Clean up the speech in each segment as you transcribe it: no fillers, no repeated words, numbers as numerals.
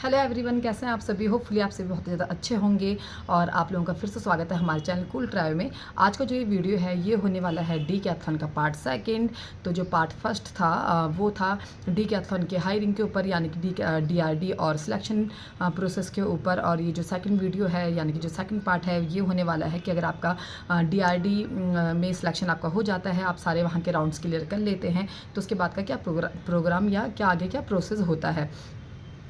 Hello everyone, कैसे हैं आप सभी। होपफुली आप सभी बहुत ज़्यादा अच्छे होंगे और आप लोगों का फिर से स्वागत है हमारे चैनल कूल ट्रायो में। आज का जो ये वीडियो है ये होने वाला है डीकैथलॉन का पार्ट सेकंड। तो जो पार्ट फर्स्ट था वो था डीकैथलॉन के हायरिंग के ऊपर, यानी कि डीआरडी और सिलेक्शन प्रोसेस के ऊपर। और ये जो सेकंड वीडियो है यानी कि जो सेकंड पार्ट है ये होने वाला है कि अगर आपका डीआरडी में सिलेक्शन आपका हो जाता है, आप सारे वहाँ के राउंड्स क्लियर कर लेते हैं, तो उसके बाद का क्या प्रोग्राम या क्या आगे क्या प्रोसेस होता है।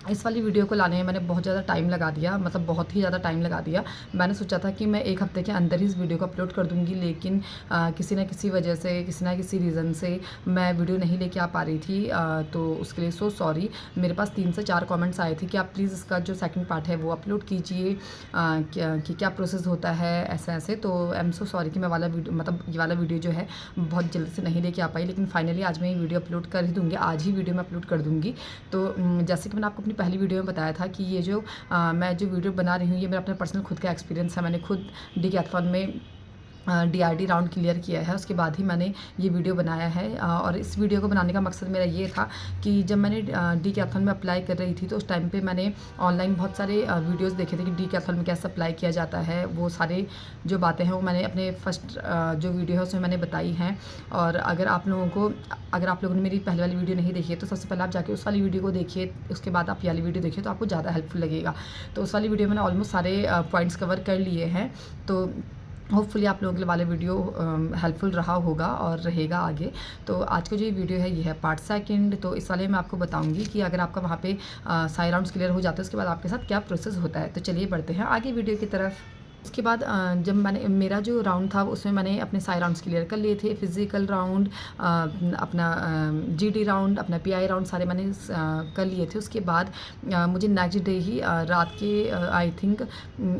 इस वाली वीडियो को लाने में मैंने बहुत ज़्यादा टाइम लगा दिया, मतलब बहुत ही ज़्यादा टाइम लगा दिया। मैंने सोचा था कि मैं एक हफ़्ते के अंदर ही इस वीडियो को अपलोड कर दूँगी, लेकिन किसी न किसी वजह से, किसी न किसी रीज़न से मैं वीडियो नहीं लेके आ पा रही थी। तो उसके लिए सो सॉरी। मेरे पास 3 से 4 कमेंट्स आए थे कि आप प्लीज़ इसका जो सेकंड पार्ट है वो अपलोड कीजिए, क्या प्रोसेस होता है ऐसे ऐसे। तो आई एम सो सॉरी कि मैं वाला वीडियो, मतलब ये वाला वीडियो जो है बहुत जल्दी से नहीं लेके आ पाई, लेकिन फाइनली आज मैं ये वीडियो अपलोड कर ही दूँगी। आज ही वीडियो मैं अपलोड कर दूँगी। तो जैसे कि मैंने आपको पहली वीडियो में बताया था कि ये जो मैं जो वीडियो बना रही हूँ ये मेरा अपना पर्सनल खुद का एक्सपीरियंस है। मैंने खुद डीकैथलॉन में डीआरडी राउंड क्लियर किया है, उसके बाद ही मैंने ये वीडियो बनाया है। और इस वीडियो को बनाने का मकसद मेरा ये था कि जब मैंने डीकैथलॉन में अप्लाई कर रही थी तो उस टाइम पे मैंने ऑनलाइन बहुत सारे वीडियोस देखे थे कि डीकैथलॉन में कैसे अप्लाई किया जाता है। वो सारे जो बातें हैं वो मैंने अपने फर्स्ट जो वीडियो है उसमें मैंने बताई हैं। और अगर आप लोगों ने मेरी पहले वाली वीडियो नहीं देखी है तो सबसे पहले आप जाके उस वाली वीडियो को देखिए, उसके बाद आप ये वाली वीडियो देखिए तो आपको ज़्यादा हेल्पफुल लगेगा। तो उस वाली वीडियो में मैंने ऑलमोस्ट सारे पॉइंट्स कवर कर लिए हैं। तो होपफुली आप लोगों के लिए वाला वीडियो हेल्पफुल रहा होगा और रहेगा आगे। तो आज का जो ये वीडियो है ये है पार्ट सेकंड। तो इस वाले में आपको बताऊंगी कि अगर आपका वहाँ पे सारे राउंड्स क्लियर हो जाते हैं उसके बाद आपके साथ क्या प्रोसेस होता है। तो चलिए बढ़ते हैं आगे वीडियो की तरफ। उसके बाद जब मेरा जो राउंड था उसमें मैंने अपने सारे राउंड्स क्लियर कर लिए थे। फिज़िकल राउंड, अपना जीडी राउंड, अपना पीआई राउंड सारे मैंने कर लिए थे। उसके बाद मुझे नेक्स्ट डे ही रात के आई थिंक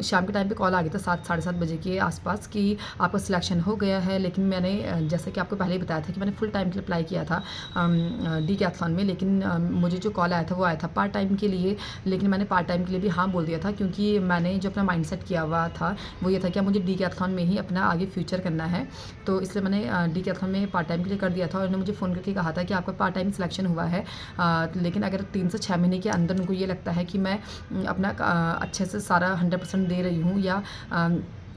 शाम के टाइम पे कॉल आ गया था 7 साढ़े 7 बजे के आसपास कि आपका सिलेक्शन हो गया है। लेकिन मैंने जैसे कि आपको पहले ही बताया था कि मैंने फुल टाइम के लिए अप्लाई किया था डीकैथलॉन में, लेकिन मुझे जो कॉल आया था वो आया था पार्ट टाइम के लिए। लेकिन मैंने पार्ट टाइम के लिए भी हाँ बोल दिया था, क्योंकि मैंने जो अपना माइंड सेट किया हुआ था वो ये था कि मुझे डीकैथलॉन में ही अपना आगे फ्यूचर करना है। तो इसलिए मैंने डीकैथलॉन में पार्ट टाइम के लिए कर दिया था। और उन्होंने मुझे फ़ोन करके कहा था कि आपका पार्ट टाइम सिलेक्शन हुआ है, लेकिन अगर 3 से 6 महीने के अंदर उनको ये लगता है कि मैं अपना अच्छे से सारा 100% दे रही हूँ या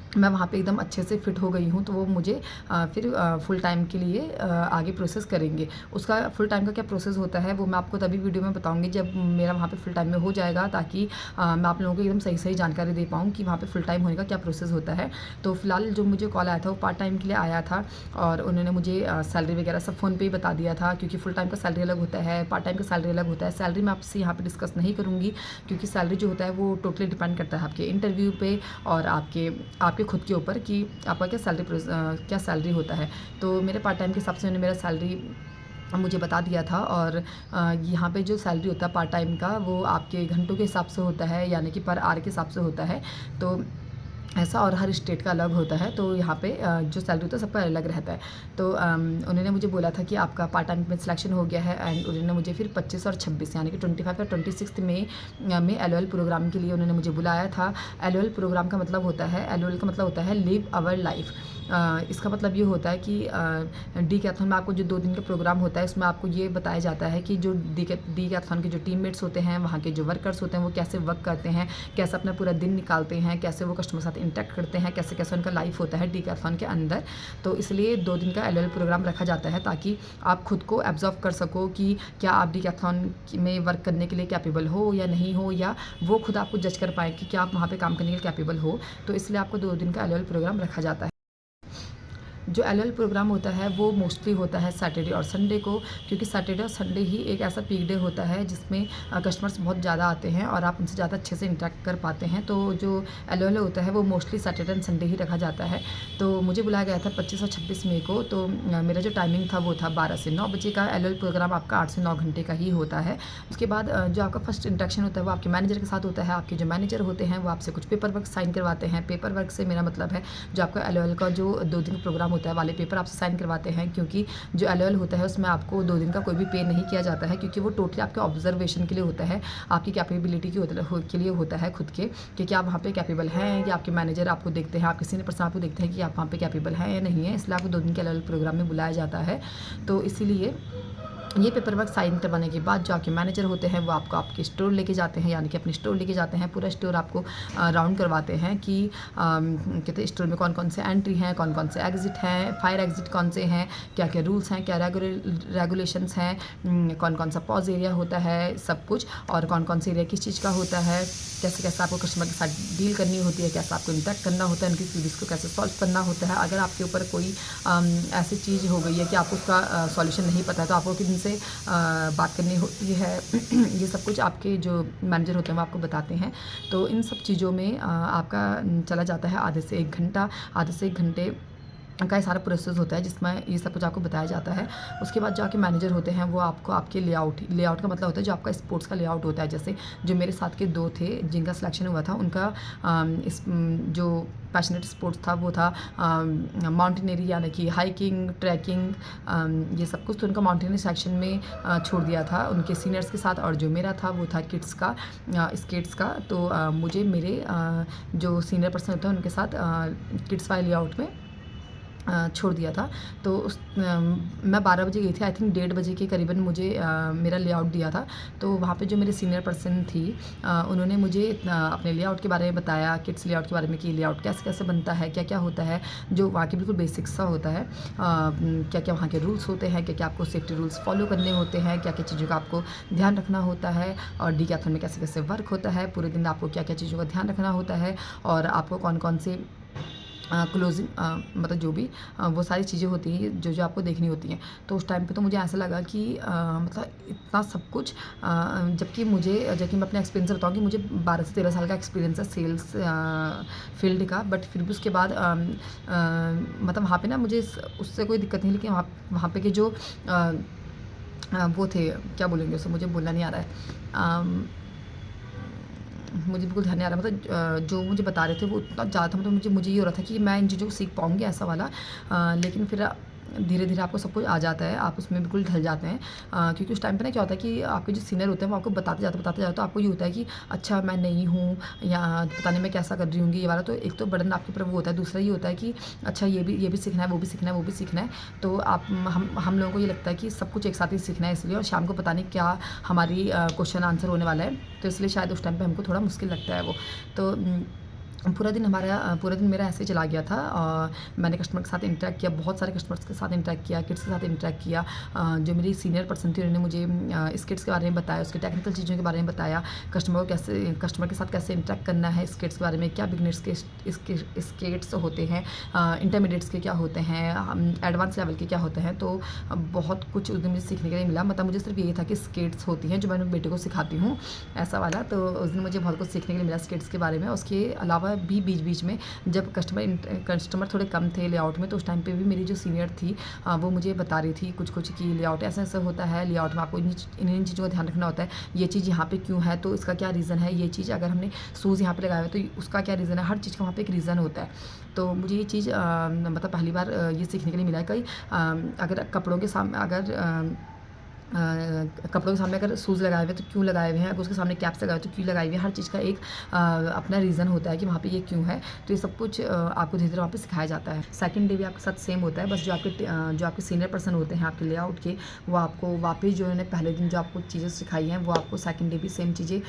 मैं वहाँ पे एकदम अच्छे से फिट हो गई हूँ, तो वो मुझे फिर फुल टाइम के लिए आगे प्रोसेस करेंगे। उसका फुल टाइम का क्या प्रोसेस होता है वो मैं आपको तभी वीडियो में बताऊँगी जब मेरा वहाँ पे फुल टाइम में हो जाएगा, ताकि मैं आप लोगों को एकदम सही सही जानकारी दे पाऊँ कि वहाँ पे फुल टाइम होने का क्या प्रोसेस होता है। तो फिलहाल जो मुझे कॉल आया था वो पार्ट टाइम के लिए आया था और उन्होंने मुझे सैलरी वगैरह सब फ़ोन पर ही बता दिया था, क्योंकि फुल टाइम का सैलरी अलग होता है, पार्ट टाइम का सैलरी अलग होता है। सैलरी मैं आपसे यहाँ पर डिस्कस नहीं करूँगी, क्योंकि सैलरी जो होता है वो टोटली डिपेंड करता है आपके इंटरव्यू पे और आपके खुद के ऊपर कि आपका क्या सैलरी होता है। तो मेरे पार्ट टाइम के हिसाब से उन्होंने मेरा सैलरी मुझे बता दिया था। और यहाँ पे जो सैलरी होता है पार्ट टाइम का वो आपके घंटों के हिसाब से होता है, यानी कि पर आवर के हिसाब से होता है। तो ऐसा, और हर स्टेट का अलग होता है। तो यहाँ पे जो सैलरी होता है सबका अलग रहता है। तो उन्होंने मुझे बोला था कि आपका पार्ट टाइम में सिलेक्शन हो गया है। एंड उन्होंने मुझे फिर 25 और 26 यानी कि 25 और 26 में एलओएल प्रोग्राम के लिए उन्होंने मुझे बुलाया था। एलओएल प्रोग्राम का मतलब होता है, एलओएल का मतलब होता है लिव आवर लाइफ। इसका मतलब ये होता है कि डीकैथलॉन में आपको जो 2 दिन का प्रोग्राम होता है उसमें आपको ये बताया जाता है कि जो डीकैथलॉन के जो टीममेट्स होते हैं, वहाँ के जो वर्कर्स होते हैं वो कैसे वर्क करते हैं, कैसे अपना पूरा दिन निकालते हैं, कैसे वो कस्टमर साथ इंटरेक्ट करते हैं, कैसे कैसे उनका लाइफ होता है डीकैथलॉन के अंदर। तो इसलिए 2 दिन का एलओएल प्रोग्राम रखा जाता है, ताकि आप खुद को एब्जॉर्व कर सको कि क्या आप डीकैथलॉन में वर्क करने के लिए कैपेबल हो या नहीं हो, या वो खुद आपको जज कर पाए कि क्या आप वहाँ पे काम करने के लिए कैपेबल हो। तो इसलिए आपको 2 दिन का एलओएल प्रोग्राम रखा जाता है। जो एलओएल प्रोग्राम होता है वो मोस्टली होता है सैटरडे और संडे को, क्योंकि सैटरडे और संडे ही एक ऐसा पीक डे होता है जिसमें कस्टमर्स बहुत ज़्यादा आते हैं और आप उनसे ज़्यादा अच्छे से इंटरेक्ट कर पाते हैं। तो जो एलओएल होता है वो मोस्टली सैटरडे एंड संडे ही रखा जाता है। तो मुझे बुलाया गया था 25 और 26 मई को। तो मेरा जो टाइमिंग था वो था 12 से 9 बजे का। एलओएल प्रोग्राम आपका 8 से 9 घंटे का ही होता है। उसके बाद जो आपका फर्स्ट इंटरेक्शन होता है वो आपके मैनेजर के साथ होता है। आपके जो मैनेजर होते हैं वो आपसे कुछ पेपर वर्क साइन करवाते हैं। पेपर वर्क से मेरा मतलब है जो आपका एलओएल का जो 2 दिन का प्रोग्राम होता है वाले पेपर आपसे साइन करवाते हैं, क्योंकि जो एलओएल होता है उसमें आपको 2 दिन का कोई भी पे नहीं किया जाता है, क्योंकि वो टोटली आपके ऑब्जर्वेशन के लिए होता है, आपकी कैपेबिलिटी के लिए होता है खुद के, कि आप वहाँ पे कैपेबल हैं, या आपके मैनेजर आपको देखते हैं, आप किसी ने पर्सन आपको देखते हैं कि आप वहाँ पे कैपेबल हैं या नहीं है। इसलिए आपको 2 दिन के एलओएल प्रोग्राम में बुलाया जाता है। तो इसीलिए ये पेपर वर्क साइन करवाने के बाद जो आपके मैनेजर होते हैं वो आपको आपके स्टोर लेके जाते हैं, यानी कि अपने स्टोर लेके जाते हैं। पूरा स्टोर आपको राउंड करवाते हैं कि कहते हैं स्टोर में कौन कौन से एंट्री हैं, कौन कौन से एग्ज़िट हैं, फायर एग्ज़िट कौन से हैं, क्या क्या रूल्स हैं, क्या रेगुलेशंस हैं, कौन कौन सा पॉज एरिया होता है, सब कुछ, और कौन कौन से एरिया किस चीज़ का होता है, कैसे कैसे आपको कस्टमर के साथ डील करनी होती है, कैसे आपको इंटरेक्ट करना होता है, उनकी क्वेरीज को कैसे सॉल्व करना होता है। अगर आपके ऊपर कोई ऐसी चीज़ हो गई है कि आपको उसका सॉल्यूशन नहीं पता है तो आपको किन से बात करनी होती है ये सब कुछ आपके जो मैनेजर होते हैं वो आपको बताते हैं। तो इन सब चीज़ों में आपका चला जाता है आधे से 1 घंटा। आधे से 1 घंटे का ये सारा प्रोसेस होता है जिसमें ये सब कुछ आपको बताया जाता है। उसके बाद जो आपके मैनेजर होते हैं वो आपको आपके लेआउट का मतलब होता है जो आपका स्पोर्ट्स का लेआउट होता है। जैसे जो मेरे साथ के 2 थे जिनका सिलेक्शन हुआ था, उनका इस जो पैशनेट स्पोर्ट्स था वो था माउंटेनियरिंग, यानी कि हाइकिंग, ट्रैकिंग, ये सब कुछ। तो उनका माउंटेनियरिंग सेक्शन में छोड़ दिया था उनके सीनियर्स के साथ, और जो मेरा था वो था किड्स का, स्केट्स का। तो मुझे मेरे जो सीनियर पर्सन होते हैं उनके साथ किड्स वाले लेआउट में छोड़ दिया था। तो मैं 12 बजे गई थी, आई थिंक 1:30 बजे के करीबन मुझे मेरा लेआउट दिया था। तो वहाँ पे जो मेरे सीनियर पर्सन थी उन्होंने मुझे अपने लेआउट के बारे में बताया, किड्स लेआउट के बारे में कि लेआउट कैसे कैसे बनता है, क्या क्या होता है, जो वहाँ के बिल्कुल बेसिक्स सा होता है, क्या क्या वहाँ के रूल्स होते हैं, क्या क्या आपको सेफ्टी रूल्स फॉलो करने होते हैं, क्या क्या चीज़ों का आपको ध्यान रखना होता है, और डीकैथलॉन में कैसे कैसे वर्क होता है, पूरे दिन आपको क्या क्या चीज़ों का ध्यान रखना होता है, और आपको कौन कौन से क्लोजिंग मतलब जो भी वो सारी चीज़ें होती हैं जो जो आपको देखनी होती हैं। तो उस टाइम पे तो मुझे ऐसा लगा कि मतलब इतना सब कुछ, जबकि मैं अपने एक्सपीरियंस से बताऊँ कि मुझे 12 से 13 साल का एक्सपीरियंस है सेल्स फील्ड का। बट फिर भी उसके बाद मतलब वहाँ पे ना मुझे उससे कोई दिक्कत नहीं, लेकिन वहाँ पे के जो वो थे, क्या बोलेंगे उसे, मुझे बोलना नहीं आ रहा है, मुझे बिल्कुल ध्यान नहीं आ रहा, मतलब जो मुझे बता रहे थे वो उतना ज़्यादा था, मतलब मुझे ये हो रहा था कि मैं इन चीज़ों को सीख पाऊँगी ऐसा वाला। लेकिन फिर धीरे धीरे आपको सब कुछ आ जाता है, आप उसमें बिल्कुल ढल जाते हैं। क्योंकि उस टाइम पे ना क्या होता है कि आपके जो सीनियर होते हैं वो आपको बताते जाते तो आपको ये होता है कि अच्छा मैं नहीं हूँ, या पता नहीं मैं कैसा कर रही हूँगी ये वाला। तो एक तो बर्डन आपके ऊपर वो होता है, दूसरा ये होता है कि अच्छा ये भी सीखना है, वो भी सीखना है, वो भी सीखना है। तो हम लोगों को ये लगता है कि सब कुछ एक साथ ही सीखना है इसलिए, और शाम को पता नहीं क्या हमारी क्वेश्चन आंसर होने वाला है, तो इसलिए शायद उस टाइम पर हमको थोड़ा मुश्किल लगता है वो। तो पूरा दिन मेरा ऐसे चला गया था। मैंने कस्टमर के साथ इंटरेक्ट किया, बहुत सारे कस्टमर्स के साथ इंटरेक्ट किया, किड्स के साथ इंटरेक्ट किया। जो मेरी सीनियर पर्सन थी उन्होंने मुझे इस किड्स के बारे में बताया, उसके टेक्निकल चीज़ों के बारे में बताया, कस्टमर के साथ कैसे इंटरेक्ट करना है, स्केट्स के बारे में, क्या बिगनर्स के स्केट्स होते हैं, इंटरमीडिएट्स के क्या होते हैं, एडवांस लेवल के क्या होते हैं। तो बहुत कुछ उस दिन मुझे सीखने के लिए मिला। मतलब मुझे सिर्फ ये था कि स्केट्स होती हैं जो मैं बेटे को सिखाती हूँ, ऐसा वाला। तो उस दिन मुझे बहुत कुछ सीखने के लिए मिला स्केट्स के बारे में। उसके अलावा भी बीच में जब कस्टमर थोड़े कम थे लेआउट में, तो उस टाइम पे भी मेरी जो सीनियर थी वो मुझे बता रही थी कुछ कि लेआउट ऐसा ऐसा होता है, लेआउट में आपको इन चीज़ों का ध्यान रखना होता है, ये चीज़ यहाँ पे क्यों है, तो इसका क्या रीज़न है, ये चीज़ अगर हमने शूज़ यहाँ पे लगाया हुआ तो उसका क्या रीज़न है, हर चीज़ का वहाँ पे एक रीज़न होता है। तो मुझे ये चीज़ मतलब पहली बार ये सीखने के लिए मिला है। कई अगर कपड़ों के सामने अगर शूज़ लगाए हुए तो क्यों लगाए हुए हैं, अगर उसके सामने कैप्स लगाए हुए तो क्यों लगाए हुए हैं, हर चीज़ का एक अपना रीज़न होता है कि वहाँ पे ये क्यों है। तो ये सब कुछ आपको धीरे धीरे वहाँ पे सिखाया जाता है। सेकंड डे भी आपके साथ सेम होता है, बस जो आपके सीनियर पर्सन होते हैं आपके लेआउट के, वो आपको वापस जो उन्होंने पहले दिन जो आपको चीज़ें सिखाई हैं वो आपको सेकंड डे भी सेम चीज़ें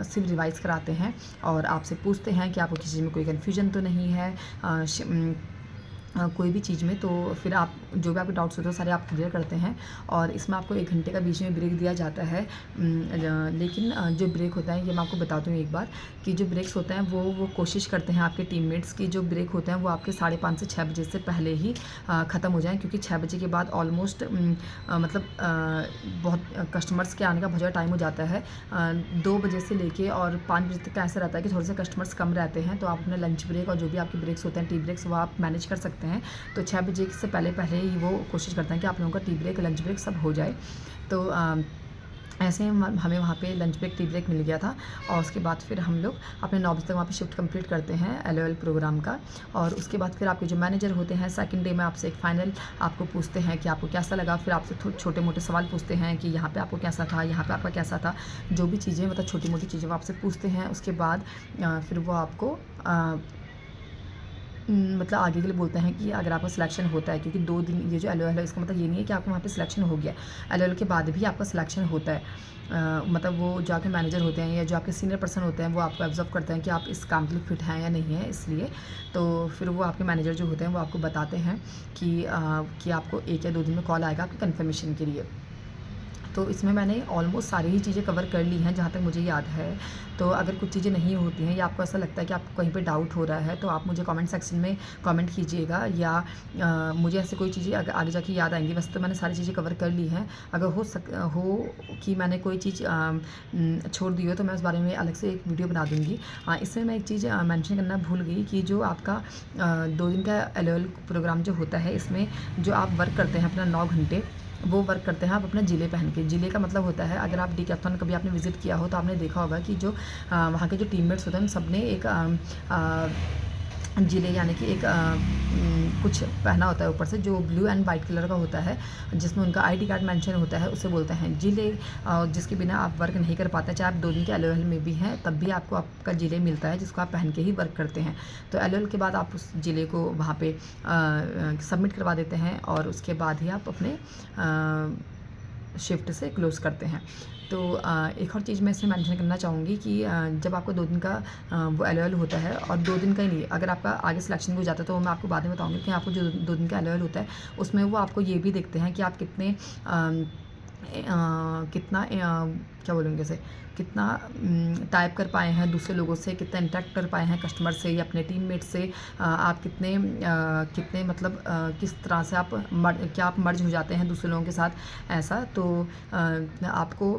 सिर्फ रिवाइज़ कराते हैं, और आपसे पूछते हैं कि आपको किसी चीज़ में कोई कन्फ्यूजन तो नहीं है कोई भी चीज़ में। तो फिर आप जो भी आपके डाउट्स होते हैं सारे आप क्लियर करते हैं। और इसमें आपको 1 घंटे का बीच में ब्रेक दिया जाता है। लेकिन जो ब्रेक होता है ये मैं आपको बता दूँ एक बार कि जो ब्रेक्स होते हैं वो कोशिश करते हैं आपके टीममेट्स की जो ब्रेक होते हैं वो आपके 5:30 से 6 बजे से पहले ही ख़त्म हो जाएँ, क्योंकि 6 बजे के बाद ऑलमोस्ट मतलब बहुत कस्टमर्स के आने का बहुत ज़्यादा टाइम हो जाता है। 2 बजे से लेके और 5 बजे तक का ऐसा रहता है कि थोड़े से कस्टमर्स कम रहते हैं, तो आप अपने लंच ब्रेक और जो भी आपके ब्रेक्स होते हैं टी ब्रेक्स वो आप मैनेज कर सकते हैं। तो 6 बजे से पहले ही वो कोशिश करते हैं कि आप लोगों का टी ब्रेक लंच ब्रेक सब हो जाए। तो ऐसे हमें वहाँ पे लंच ब्रेक टी ब्रेक मिल गया था, और उसके बाद फिर हम लोग अपने 9 बजे तक वहाँ पे शिफ्ट कंप्लीट करते हैं LOL प्रोग्राम का। और उसके बाद फिर आपके जो मैनेजर होते हैं सेकंड डे में आपसे एक फाइनल आपको पूछते हैं कि आपको कैसा लगा। फिर आपसे छोटे मोटे सवाल पूछते हैं कि यहाँ पे आपको कैसा था, यहाँ पे आपका कैसा था, जो भी चीज़ें मतलब छोटी मोटी चीज़ें वो आपसे पूछते हैं। उसके बाद फिर वो आपको मतलब आगे के लिए बोलते हैं कि अगर आपका सिलेक्शन होता है, क्योंकि 2 दिन ये जो एलओएल है इसका मतलब ये नहीं है कि आपको वहाँ पे सिलेक्शन हो गया। एलओएल के बाद भी आपका सिलेक्शन होता है। मतलब वो जो आपके मैनेजर होते हैं या जो आपके सीनियर पर्सन होते हैं वो आपको ऑब्जर्व करते हैं कि आप इस काम के लिए फिट हैं या नहीं है, इसलिए तो फिर वो आपके मैनेजर जो होते हैं वो आपको बताते हैं कि आपको 1 या 2 दिन में कॉल आएगा आपकी कन्फर्मेशन के लिए। तो इसमें मैंने ऑलमोस्ट सारी ही चीज़ें कवर कर ली हैं जहाँ तक मुझे याद है। तो अगर कुछ चीज़ें नहीं होती हैं या आपको ऐसा लगता है कि आपको कहीं पे डाउट हो रहा है तो आप मुझे कमेंट सेक्शन में कमेंट कीजिएगा, या मुझे ऐसे कोई चीज़ें अगर आगे जाके याद आएंगी। वैसे तो मैंने सारी चीज़ें कवर कर ली हैं। अगर हो कि मैंने कोई चीज़ छोड़ दी हो तो मैं उस बारे में अलग से एक वीडियो बना दूँगी। इसमें मैं एक चीज़ मेंशन करना भूल गई कि जो आपका 2 दिन का एलओएल प्रोग्राम जो होता है, इसमें जो आप वर्क करते हैं अपना 9 घंटे, वो वर्क करते हैं आप अपना जिले पहन के। जिले का मतलब होता है, अगर आप डीकैथलॉन कभी आपने विज़िट किया हो तो आपने देखा होगा कि जो वहाँ के जो टीममेट्स होते हैं उन सब ने एक जिले यानी कि एक कुछ पहना होता है ऊपर से जो ब्लू एंड वाइट कलर का होता है, जिसमें उनका आईडी कार्ड मेंशन होता है, उसे बोलते हैं जिले। जिसके बिना आप वर्क नहीं कर पाते, चाहे आप 2 दिन के एलओएल में भी हैं तब भी आपको आपका जिले मिलता है जिसको आप पहन के ही वर्क करते हैं। तो एलओएल के बाद आप उस जिले को वहाँ पे सबमिट करवा देते हैं और उसके बाद ही आप अपने शिफ्ट से क्लोज़ करते हैं। तो एक और चीज़ मैं इसमें मेंशन करना चाहूँगी कि जब आपको 2 दिन का वो एलओएल होता है, और 2 दिन का ही नहीं, अगर आपका आगे सिलेक्शन भी हो जाता है तो मैं आपको बाद में बताऊँगी कि आपको जो 2 दिन का एलओएल होता है उसमें वो आपको ये भी देखते हैं कि आप कितना क्या बोलेंगे उसे, कितना टाइप कर पाए हैं दूसरे लोगों से, कितना इंटरेक्ट कर पाए हैं कस्टमर से या अपने टीममेट से, आप कितने मतलब किस तरह से क्या आप मर्ज हो जाते हैं दूसरे लोगों के साथ, ऐसा। तो आपको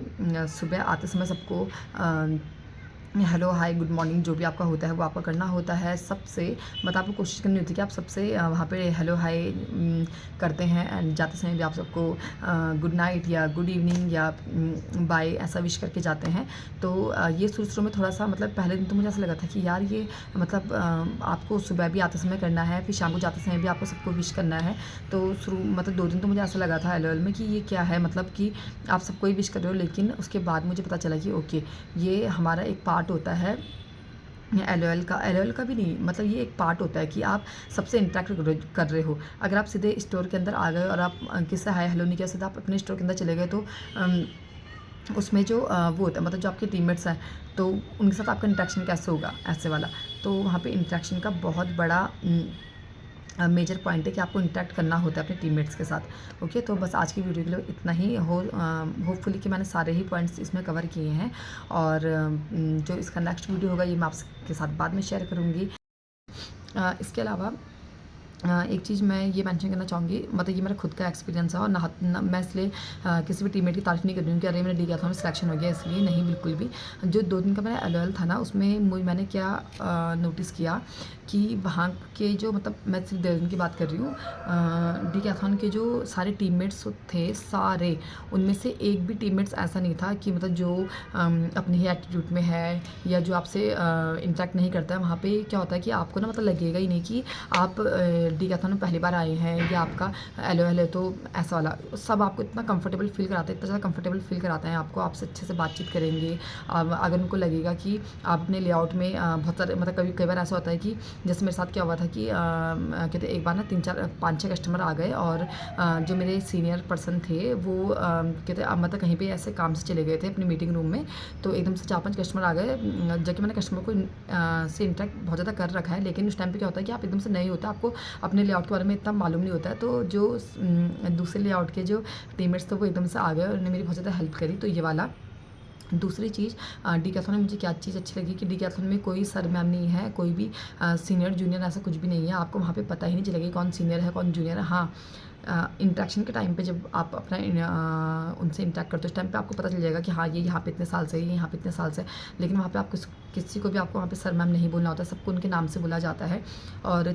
सुबह आते समय सबको हेलो हाय गुड मॉर्निंग जो भी आपका होता है वो आपका करना होता है सबसे। मतलब आपको कोशिश करनी होती है कि आप सबसे वहाँ पे हेलो हाय करते हैं, एंड जाते समय भी आप सबको गुड नाइट या गुड इवनिंग या बाय ऐसा विश करके जाते हैं। तो ये शुरू में थोड़ा सा, मतलब पहले दिन तो मुझे ऐसा लगा था कि यार ये मतलब आपको सुबह भी आते समय करना है, फिर शाम को जाते समय भी आपको सबको विश करना है। तो मतलब 2 दिन तो मुझे ऐसा लगा था एलओएल में कि ये क्या है, मतलब कि आप सबको ही विश कर रहे हो। लेकिन उसके बाद मुझे पता चला कि ओके, ये हमारा एक पार्ट होता है एलओएल का भी नहीं, मतलब ये एक पार्ट होता है कि आप सबसे इंटरेक्ट कर रहे हो। अगर आप सीधे स्टोर के अंदर आ गए और आप किससे हाय हेलो नहीं किया, सीधा आप अपने स्टोर के अंदर चले गए, तो उसमें जो वो होता है, मतलब जो आपके टीममेट्स हैं तो उनके साथ आपका इंटरेक्शन कैसे होगा, ऐसे वाला। तो वहाँ पे इंटरेक्शन का बहुत बड़ा मेजर पॉइंट है कि आपको इंटरेक्ट करना होता है अपने टीममेट्स के साथ। ओके, तो बस आज की वीडियो के लिए इतना ही। होपफुली कि मैंने सारे ही पॉइंट्स इसमें कवर किए हैं, और जो इसका नेक्स्ट वीडियो होगा ये मैं आपके साथ बाद में शेयर करूँगी। इसके अलावा एक चीज़ मैं ये मेंशन करना चाहूँगी, मतलब ये मेरा खुद का एक्सपीरियंस है, और मैं इसलिए किसी भी टीममेट की तारीफ नहीं कर रही हूँ कि अरे मैंने डीकैथलॉन में सिलेक्शन हो गया, इसलिए नहीं, बिल्कुल भी। जो 2 दिन का मेरा एलओएल था ना, उसमें मैंने क्या नोटिस किया कि वहाँ के जो, मतलब मैं सिर्फ 2 दिन की बात कर रही हूँ, डीकैथलॉन के जो सारे टीममेट्स थे सारे, उनमें से एक भी टीममेट्स ऐसा नहीं था कि मतलब जो अपने ही एटीट्यूड में है या जो आपसे इंटरेक्ट नहीं करता है। वहाँ पे क्या होता है कि आपको ना मतलब लगेगा ही नहीं कि आप डीकैथलॉन में पहली बार आए हैं या आपका एलओएल है, तो ऐसा वाला सब आपको इतना कंफर्टेबल फील कराते हैं, इतना ज़्यादा कंफर्टेबल फील कराते हैं आपको, आपसे अच्छे से बातचीत करेंगे। अगर उनको लगेगा कि आप अपने लेआउट में बहुत सारे, मतलब कई बार ऐसा होता है कि जैसे मेरे साथ क्या हुआ था कि कहते एक बार ना 5-6 कस्टमर आ गए, और जो मेरे सीनियर पर्सन थे वो कहते मतलब कहीं पे ऐसे काम से चले गए थे अपनी मीटिंग रूम में, तो एकदम से 4-5 कस्टमर आ गए, जबकि मैंने कस्टमर को से इंटरेक्ट बहुत ज़्यादा कर रखा है। लेकिन उस टाइम पे क्या होता है कि आप एकदम से नहीं होता, आपको अपने लेआउट के बारे में इतना मालूम नहीं होता है। तो जो दूसरे लेआउट के जो टीममेट्स थे वो एकदम से आ गए और उन्होंने मेरी बहुत ज़्यादा हेल्प करी। तो ये वाला। दूसरी चीज़, डीकैथलॉन में मुझे क्या चीज़ अच्छी लगी कि डीकैथलॉन में कोई सर मैम नहीं है, कोई भी सीनियर जूनियर ऐसा कुछ भी नहीं है। आपको वहाँ पे पता ही नहीं चलेगा कौन सीनियर है कौन जूनियर है। हाँ, इंटरेक्शन के टाइम पे जब आप अपना उनसे इंटरेक्ट करते हो उस टाइम पे आपको पता चल जाएगा कि हाँ ये यहाँ पे इतने साल से है, ये यहाँ पे इतने साल से। लेकिन वहाँ पे आप किसी को भी आपको वहाँ पे सर मैम नहीं बोलना होता, सबको उनके नाम से बोला जाता है। और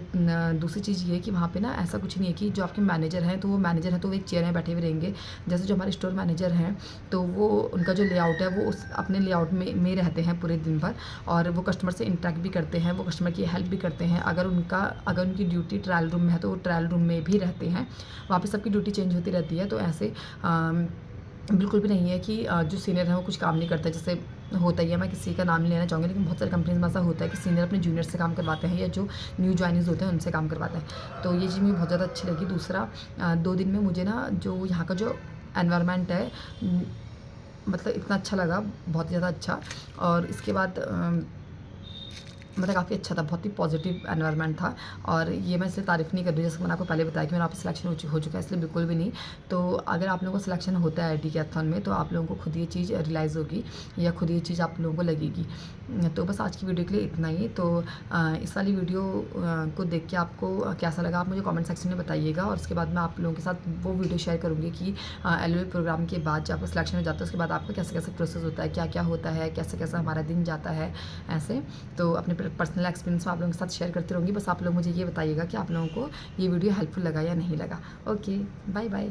दूसरी चीज़ ये है कि वहाँ पे ना ऐसा कुछ नहीं है कि जो आपके मैनेजर हैं तो वो मैनेजर हैं तो वो एक चेयर में बैठे हुए रहेंगे। जैसे जो हमारे स्टोर मैनेजर हैं तो वो उनका जो लेआउट है वो उस अपने लेआउट में रहते हैं पूरे दिन भर, और वो कस्टमर से इंटरेक्ट भी करते हैं, वो कस्टमर की हेल्प भी करते हैं। अगर उनकी ड्यूटी ट्रायल रूम में है तो वो ट्रायल रूम में भी रहते हैं, वहाँ पे सबकी ड्यूटी चेंज होती रहती है। तो ऐसे बिल्कुल भी नहीं है कि जो सीनियर है वो कुछ काम नहीं करता। जैसे होता ही है, मैं किसी का नाम नहीं लेना चाहूँगी, लेकिन बहुत सारी कंपनीज़ में ऐसा होता है कि सीनियर अपने जूनियर से काम करवाते हैं या जो न्यू जॉइनीज़ होते हैं उनसे काम करवाते हैं। तो ये चीज़ मुझे बहुत ज़्यादा अच्छी लगी। दूसरा 2 दिन में मुझे ना जो यहाँ का जो एनवायरनमेंट है मतलब इतना अच्छा लगा, बहुत ज़्यादा अच्छा। और इसके बाद मतलब काफ़ी अच्छा था, बहुत ही पॉजिटिव एनवायरनमेंट था। और ये मैं इसलिए तारीफ़ नहीं कर रही हूँ, जैसे मैंने आपको पहले बताया कि मेरा यहाँ पे सिलेक्शन हो चुका है, इसलिए बिल्कुल भी नहीं। तो अगर आप लोगों को सिलेक्शन होता है डीकैथलॉन में, तो आप लोगों को खुद ये चीज़ रियलाइज़ होगी या खुद ये चीज़ आप लोगों को लगेगी। तो बस आज की वीडियो के लिए इतना ही। तो इस वाली वीडियो को देख के आपको कैसा लगा आप मुझे कमेंट सेक्शन में बताइएगा। और उसके बाद मैं आप लोगों के साथ वो वीडियो शेयर करूँगी कि एलओएल प्रोग्राम के बाद जब आपका सिलेक्शन हो जाता है उसके बाद आपका कैसे-कैसे प्रोसेस होता है, क्या-क्या होता है, कैसे-कैसे हमारा दिन जाता है ऐसे। तो अपने पर्सनल एक्सपीरियंस मैं आप लोगों के साथ शेयर करती रहूँगी। बस आप लोग मुझे ये बताइएगा कि आप लोगों को ये वीडियो हेल्पफुल लगा या नहीं लगा। Okay, bye bye.